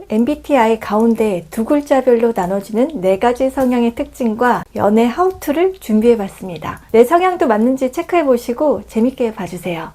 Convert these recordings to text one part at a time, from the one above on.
MBTI 가운데 두 글자별로 나눠지는 4가지 성향의 특징과 연애 하우투를 준비해봤습니다. 내 성향도 맞는지 체크해보시고 재밌게 봐주세요.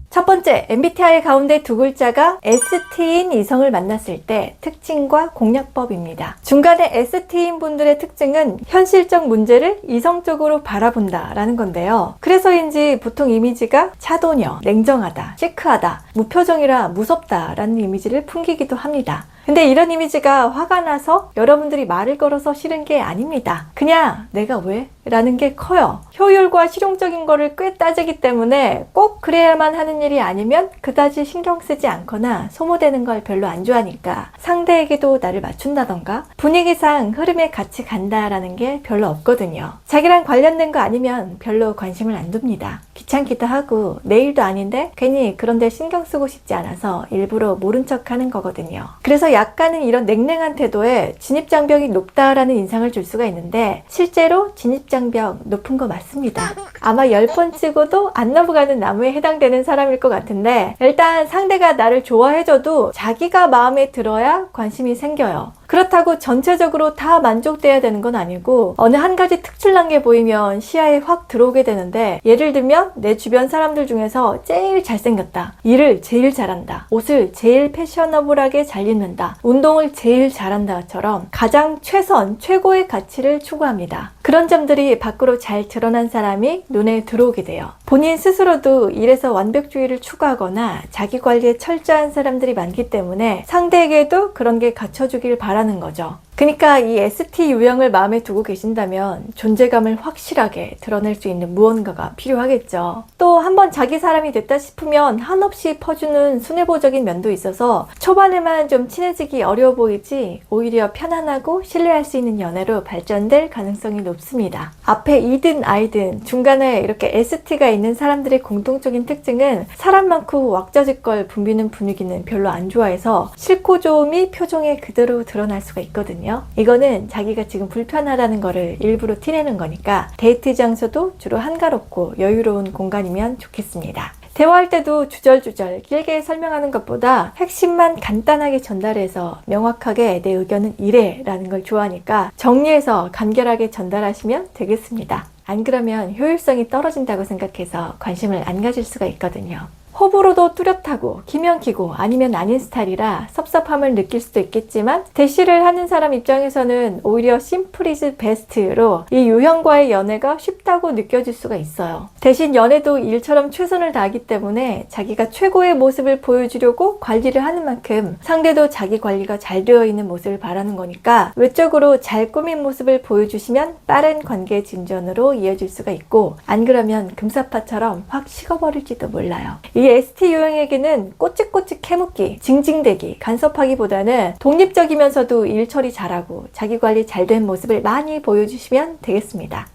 첫 번째, MBTI 가운데 두 글자가 ST인 이성을 만났을 때 특징과 공략법입니다. 중간에 ST인 분들의 특징은 현실적 문제를 이성적으로 바라본다 라는 건데요. 그래서인지 보통 이미지가 차도녀, 냉정하다, 시크하다, 무표정이라 무섭다 라는 이미지를 풍기기도 합니다. 근데 이런 이미지가 화가 나서 여러분들이 말을 걸어서 싫은 게 아닙니다. 그냥 내가 왜? 라는 게 커요. 효율과 실용적인 거를 꽤 따지기 때문에 꼭 그래야만 하는 일이 아니면 그다지 신경 쓰지 않거나 소모되는 걸 별로 안 좋아하니까 상대에게도 나를 맞춘다던가 분위기상 흐름에 같이 간다라는 게 별로 없거든요. 자기랑 관련된 거 아니면 별로 관심을 안 둡니다. 귀찮기도 하고 내 일도 아닌데 괜히 그런데 신경 쓰고 싶지 않아서 일부러 모른 척 하는 거거든요. 그래서 약간은 이런 냉랭한 태도에 진입장벽이 높다라는 인상을 줄 수가 있는데 실제로 진입장벽 높은 거 맞습니다. 아마 10번 찍어도 안 넘어가는 나무에 해당되는 사람일 것 같은데 일단 상대가 나를 좋아해줘도 자기가 마음에 들어야 관심이 생겨요. 그렇다고 전체적으로 다 만족돼야 되는 건 아니고 어느 한 가지 특출난 게 보이면 시야에 확 들어오게 되는데 예를 들면 내 주변 사람들 중에서 제일 잘생겼다, 일을 제일 잘한다, 옷을 제일 패셔너블하게 잘 입는다, 운동을 제일 잘한다처럼 가장 최선, 최고의 가치를 추구합니다. 그런 점들이 밖으로 잘 드러난 사람이 눈에 들어오게 돼요. 본인 스스로도 일에서 완벽주의를 추구하거나 자기 관리에 철저한 사람들이 많기 때문에 상대에게도 그런 게 갖춰주길 바라는 거죠. 그러니까 이 ST 유형을 마음에 두고 계신다면 존재감을 확실하게 드러낼 수 있는 무언가가 필요하겠죠. 또 한번 자기 사람이 됐다 싶으면 한없이 퍼주는 순애보적인 면도 있어서 초반에만 좀 친해지기 어려워 보이지 오히려 편안하고 신뢰할 수 있는 연애로 발전될 가능성이 높습니다. 앞에 이든 아이든 중간에 이렇게 ST가 있는 사람들의 공통적인 특징은 사람 많고 왁자지껄 붐비는 분위기는 별로 안 좋아해서 싫고 좋음이 표정에 그대로 드러날 수가 있거든요. 이거는 자기가 지금 불편하다는 거를 일부러 티내는 거니까 데이트 장소도 주로 한가롭고 여유로운 공간이면 좋겠습니다. 대화할 때도 주절주절 길게 설명하는 것보다 핵심만 간단하게 전달해서 명확하게 내 의견은 이래 라는 걸 좋아하니까 정리해서 간결하게 전달하시면 되겠습니다. 안 그러면 효율성이 떨어진다고 생각해서 관심을 안 가질 수가 있거든요. 호불호도 뚜렷하고 기면 기고 아니면 아닌 스타일이라 섭섭함을 느낄 수도 있겠지만 대시를 하는 사람 입장에서는 오히려 심플 이즈 베스트로 이 유형과의 연애가 쉽다고 느껴질 수가 있어요. 대신 연애도 일처럼 최선을 다하기 때문에 자기가 최고의 모습을 보여주려고 관리를 하는 만큼 상대도 자기 관리가 잘 되어 있는 모습을 바라는 거니까 외적으로 잘 꾸민 모습을 보여주시면 빠른 관계 진전으로 이어질 수가 있고 안 그러면 금사파처럼 확 식어버릴지도 몰라요. 이 ST 유형에게는 꼬치꼬치 캐묻기, 징징대기, 간섭하기보다는 독립적이면서도 일 처리 잘하고 자기 관리 잘 된 모습을 많이 보여주시면 되겠습니다.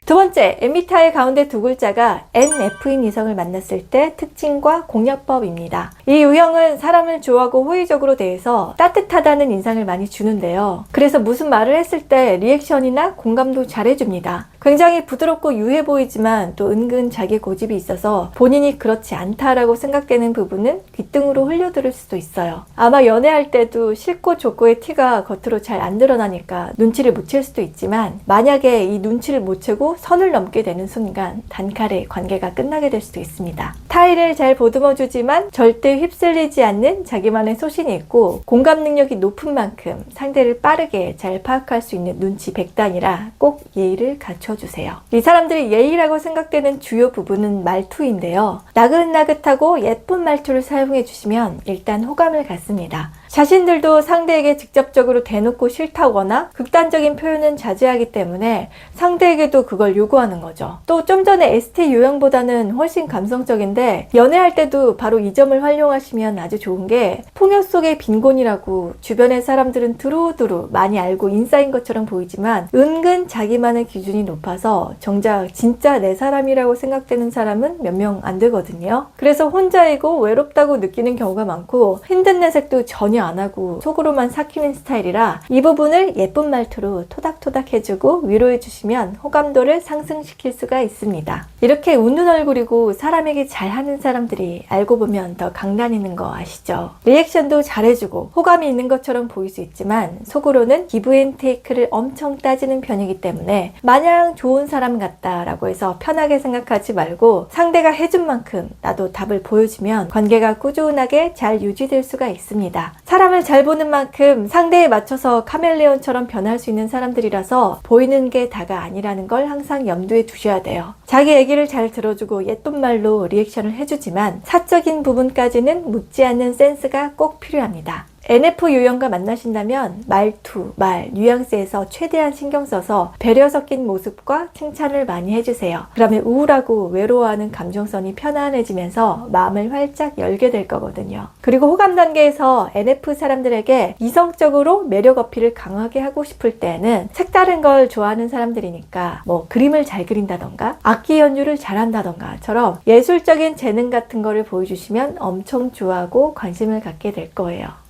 두 번째, MBTI 가운데 두 글자가 NF인 이성을 만났을 때 특징과 공략법입니다. 이 유형은 사람을 좋아하고 호의적으로 대해서 따뜻하다는 인상을 많이 주는데요. 그래서 무슨 말을 했을 때 리액션이나 공감도 잘해줍니다. 굉장히 부드럽고 유해 보이지만 또 은근 자기 고집이 있어서 본인이 그렇지 않다라고 생각되는 부분은 귓등으로 흘려들을 수도 있어요. 아마 연애할 때도 싫고 좋고의 티가 겉으로 잘 안 드러나니까 눈치를 못 챌 수도 있지만 만약에 이 눈치를 못 채고 선을 넘게 되는 순간 단칼에 관계가 끝나게 될 수도 있습니다. 타의를 잘 보듬어주지만 절대 휩쓸리지 않는 자기만의 소신이 있고 공감 능력이 높은 만큼 상대를 빠르게 잘 파악할 수 있는 눈치 백단이라 꼭 예의를 갖춰주세요. 이 사람들이 예의라고 생각되는 주요 부분은 말투인데요. 나긋나긋하고 예쁜 말투를 사용해 주시면 일단 호감을 갖습니다. 자신들도 상대에게 직접적으로 대놓고 싫다거나 극단적인 표현은 자제하기 때문에 상대에게도 그걸 요구하는 거죠. 또 좀 전에 ST 유형보다는 훨씬 감성적인데 연애할 때도 바로 이 점을 활용하시면 아주 좋은 게 풍요 속의 빈곤이라고 주변의 사람들은 두루두루 많이 알고 인싸인 것처럼 보이지만 은근 자기만의 기준이 높아서 정작 진짜 내 사람이라고 생각되는 사람은 몇 명 안 되거든요. 그래서 혼자이고 외롭다고 느끼는 경우가 많고 힘든 내색도 전혀 안 하고 속으로만 삭히는 스타일이라 이 부분을 예쁜 말투로 토닥토닥 해주고 위로해 주시면 호감도를 상승시킬 수가 있습니다. 이렇게 웃는 얼굴이고 사람에게 잘하는 사람들이 알고 보면 더 강단 있는 거 아시죠? 리액션도 잘해주고 호감이 있는 것처럼 보일 수 있지만 속으로는 기브앤테이크를 엄청 따지는 편이기 때문에 마냥 좋은 사람 같다라고 해서 편하게 생각하지 말고 상대가 해준 만큼 나도 답을 보여주면 관계가 꾸준하게 잘 유지될 수가 있습니다. 사람을 잘 보는 만큼 상대에 맞춰서 카멜레온처럼 변할 수 있는 사람들이라서 보이는 게 다가 아니라는 걸 항상 염두에 두셔야 돼요. 자기 얘기를 잘 들어주고 예쁜 말로 리액션을 해주지만 사적인 부분까지는 묻지 않는 센스가 꼭 필요합니다. NF 유형과 만나신다면 말투, 말, 뉘앙스에서 최대한 신경 써서 배려 섞인 모습과 칭찬을 많이 해주세요. 그러면 우울하고 외로워하는 감정선이 편안해지면서 마음을 활짝 열게 될 거거든요. 그리고 호감 단계에서 NF 사람들에게 이성적으로 매력 어필을 강하게 하고 싶을 때는 색다른 걸 좋아하는 사람들이니까 뭐 그림을 잘 그린다던가 악기 연주를 잘한다던가처럼 예술적인 재능 같은 거를 보여주시면 엄청 좋아하고 관심을 갖게 될 거예요.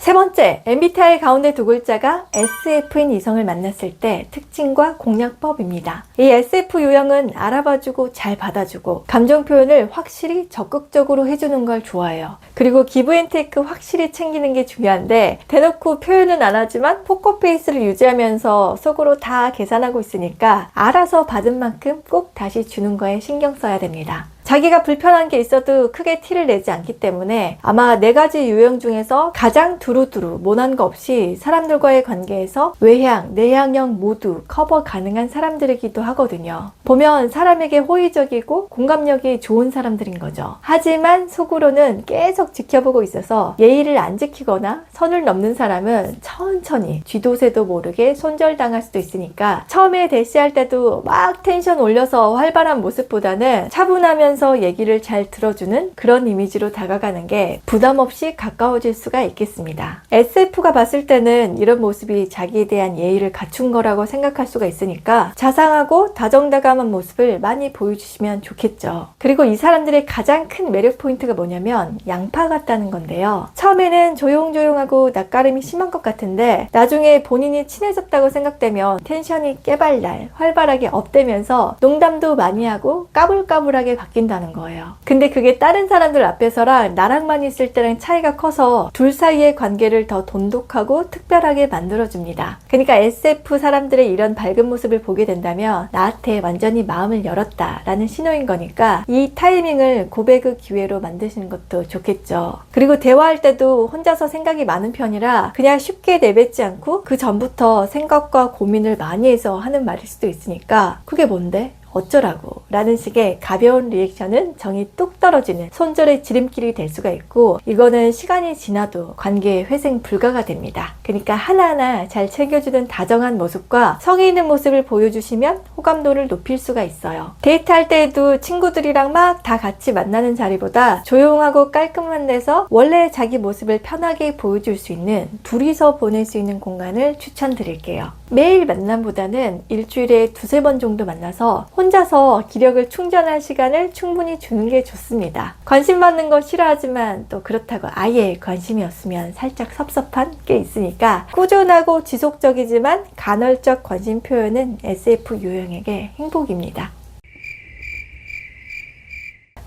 세 번째, MBTI 가운데 두 글자가 SF인 이성을 만났을 때 특징과 공략법입니다. 이 SF 유형은 알아봐주고 잘 받아주고 감정 표현을 확실히 적극적으로 해주는 걸 좋아해요. 그리고 기브앤테이크 확실히 챙기는 게 중요한데 대놓고 표현은 안 하지만 포커페이스를 유지하면서 속으로 다 계산하고 있으니까 알아서 받은 만큼 꼭 다시 주는 거에 신경 써야 됩니다. 자기가 불편한 게 있어도 크게 티를 내지 않기 때문에 아마 4가지 유형 중에서 가장 두루두루 모난 거 없이 사람들과의 관계에서 외향, 내향형 모두 커버 가능한 사람들이기도 하거든요. 보면 사람에게 호의적이고 공감력이 좋은 사람들인 거죠. 하지만 속으로는 계속 지켜보고 있어서 예의를 안 지키거나 선을 넘는 사람은 천천히 쥐도새도 모르게 손절당할 수도 있으니까 처음에 대시할 때도 막 텐션 올려서 활발한 모습보다는 차분하면 얘기를 잘 들어주는 그런 이미지로 다가가는 게 부담 없이 가까워질 수가 있겠습니다. SF가 봤을 때는 이런 모습이 자기에 대한 예의를 갖춘 거라고 생각할 수가 있으니까 자상하고 다정다감한 모습을 많이 보여주시면 좋겠죠. 그리고 이 사람들의 가장 큰 매력 포인트가 뭐냐면 양파 같다는 건데요. 처음에는 조용조용하고 낯가림이 심한 것 같은데 나중에 본인이 친해졌다고 생각되면 텐션이 깨발랄 활발하게 업되면서 농담도 많이 하고 까불까불하게 바뀐다는 거예요. 근데 그게 다른 사람들 앞에서랑 나랑만 있을 때랑 차이가 커서 둘 사이의 관계를 더 돈독하고 특별하게 만들어줍니다. 그러니까 SF 사람들의 이런 밝은 모습을 보게 된다면 나한테 완전히 마음을 열었다라는 신호인 거니까 이 타이밍을 고백의 기회로 만드시는 것도 좋겠죠. 그리고 대화할 때도 혼자서 생각이 많은 편이라 그냥 쉽게 내뱉지 않고 그 전부터 생각과 고민을 많이 해서 하는 말일 수도 있으니까 그게 뭔데? 어쩌라고 라는 식의 가벼운 리액션은 정이 뚝 떨어지는 손절의 지름길이 될 수가 있고 이거는 시간이 지나도 관계의 회생 불가가 됩니다. 그러니까 하나하나 잘 챙겨주는 다정한 모습과 성의 있는 모습을 보여주시면 호감도를 높일 수가 있어요. 데이트할 때에도 친구들이랑 막 다 같이 만나는 자리보다 조용하고 깔끔한 데서 원래 자기 모습을 편하게 보여줄 수 있는 둘이서 보낼 수 있는 공간을 추천드릴게요. 매일 만남보다는 일주일에 2-3번 정도 만나서 혼자서 기력을 충전할 시간을 충분히 주는 게 좋습니다. 관심 받는 거 싫어하지만 또 그렇다고 아예 관심이 없으면 살짝 섭섭한 게 있으니까 꾸준하고 지속적이지만 간헐적 관심 표현은 SF 유형에게 행복입니다.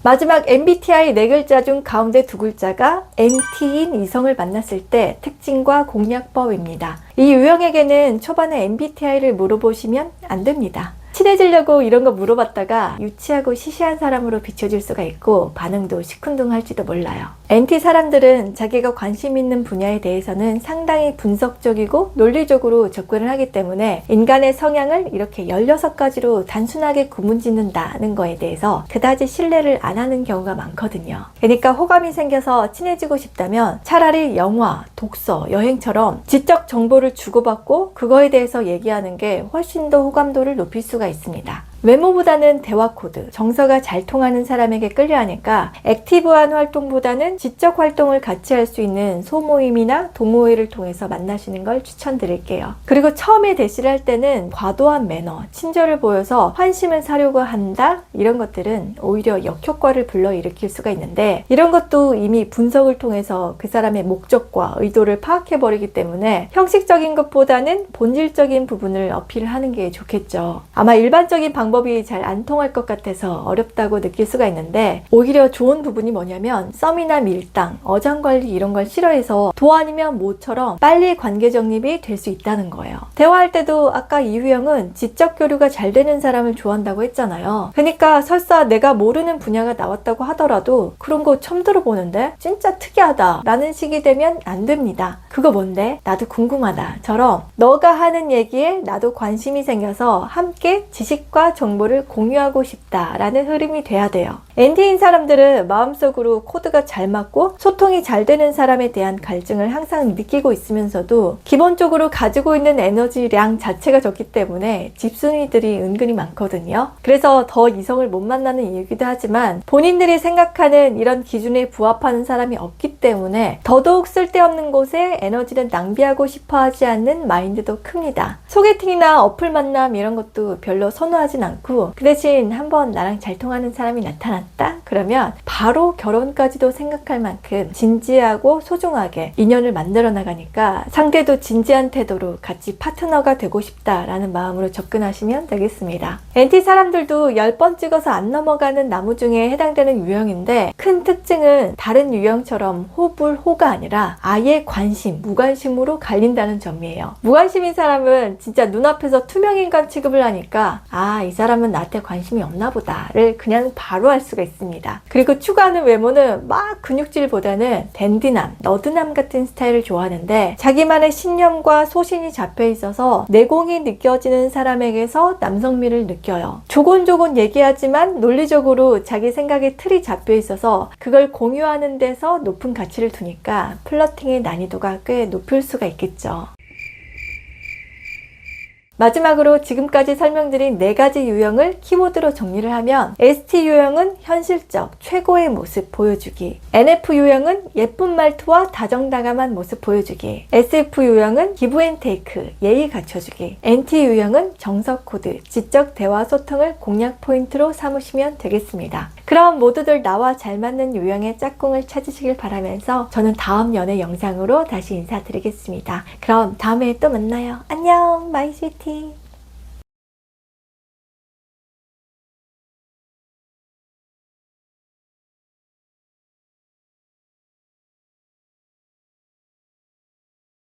마지막 MBTI 4글자 중 가운데 2글자가 NT인 이성을 만났을 때 특징과 공략법입니다. 이 유형에게는 초반에 MBTI를 물어보시면 안 됩니다. 친해지려고 이런 거 물어봤다가 유치하고 시시한 사람으로 비춰질 수가 있고 반응도 시큰둥할지도 몰라요. NT 사람들은 자기가 관심 있는 분야에 대해서는 상당히 분석적이고 논리적으로 접근을 하기 때문에 인간의 성향을 이렇게 16가지로 단순하게 구분짓는다는 거에 대해서 그다지 신뢰를 안 하는 경우가 많거든요. 그러니까 호감이 생겨서 친해지고 싶다면 차라리 영화, 독서, 여행처럼 지적 정보를 주고받고 그거에 대해서 얘기하는 게 훨씬 더 호감도를 높일 수가 있습니다. 외모보다는 대화 코드, 정서가 잘 통하는 사람에게 끌려하니까 액티브한 활동보다는 지적 활동을 같이 할 수 있는 소모임이나 동호회를 통해서 만나시는 걸 추천드릴게요. 그리고 처음에 대시를 할 때는 과도한 매너, 친절을 보여서 환심을 사려고 한다? 이런 것들은 오히려 역효과를 불러일으킬 수가 있는데, 이런 것도 이미 분석을 통해서 그 사람의 목적과 의도를 파악해버리기 때문에 형식적인 것보다는 본질적인 부분을 어필하는 게 좋겠죠. 아마 일반적인 방법이 잘 안 통할 것 같아서 어렵다고 느낄 수가 있는데, 오히려 좋은 부분이 뭐냐면 썸이나 밀당, 어장관리 이런 걸 싫어해서 도 아니면 모처럼 빨리 관계 정립이 될 수 있다는 거예요. 대화할 때도 아까 이유영은 지적 교류가 잘 되는 사람을 좋아한다고 했잖아요. 그러니까 설사 내가 모르는 분야가 나왔다고 하더라도 그런 거 처음 들어보는데 진짜 특이하다 라는 식이 되면 안 됩니다. 그거 뭔데? 나도 궁금하다 처럼 너가 하는 얘기에 나도 관심이 생겨서 함께 지식과 정보를 공유하고 싶다라는 흐름이 돼야 돼요. NT인 사람들은 마음속으로 코드가 잘 맞고 소통이 잘 되는 사람에 대한 갈증을 항상 느끼고 있으면서도 기본적으로 가지고 있는 에너지량 자체가 적기 때문에 집순이들이 은근히 많거든요. 그래서 더 이성을 못 만나는 이유기도 하지만 본인들이 생각하는 이런 기준에 부합하는 사람이 없기 때문에 더더욱 쓸데없는 곳에 에너지를 낭비하고 싶어 하지 않는 마인드도 큽니다. 소개팅이나 어플 만남 이런 것도 별로 선호하진 않고, 그 대신 한번 나랑 잘 통하는 사람이 나타났다? 그러면 바로 결혼까지도 생각할 만큼 진지하고 소중하게 인연을 만들어 나가니까 상대도 진지한 태도로 같이 파트너가 되고 싶다라는 마음으로 접근하시면 되겠습니다. NT 사람들도 10번 찍어서 안 넘어가는 나무 중에 해당되는 유형인데, 큰 특징은 다른 유형처럼 호불호가 아니라 아예 관심, 무관심으로 갈린다는 점이에요. 무관심인 사람은 진짜 눈앞에서 투명인간 취급을 하니까 아, 이 사람은 나한테 관심이 없나 보다를 그냥 바로 알 수가 있습니다. 그리고 추구하는 외모는 막 근육질보다는 댄디남, 너드남 같은 스타일을 좋아하는데, 자기만의 신념과 소신이 잡혀 있어서 내공이 느껴지는 사람에게서 남성미를 느껴요. 조곤조곤 얘기하지만 논리적으로 자기 생각에 틀이 잡혀 있어서 그걸 공유하는 데서 높은 가치를 두니까 플러팅의 난이도가 꽤 높을 수가 있겠죠. 마지막으로 지금까지 설명드린 4가지 유형을 키워드로 정리를 하면, ST 유형은 현실적, 최고의 모습 보여주기, NF 유형은 예쁜 말투와 다정다감한 모습 보여주기, SF 유형은 기브앤테이크, 예의 갖춰주기, NT 유형은 정석 코드, 지적 대화 소통을 공략 포인트로 삼으시면 되겠습니다. 그럼 모두들 나와 잘 맞는 유형의 짝꿍을 찾으시길 바라면서 저는 다음 연애 영상으로 다시 인사드리겠습니다. 그럼 다음에 또 만나요. 안녕, 마이 스위티.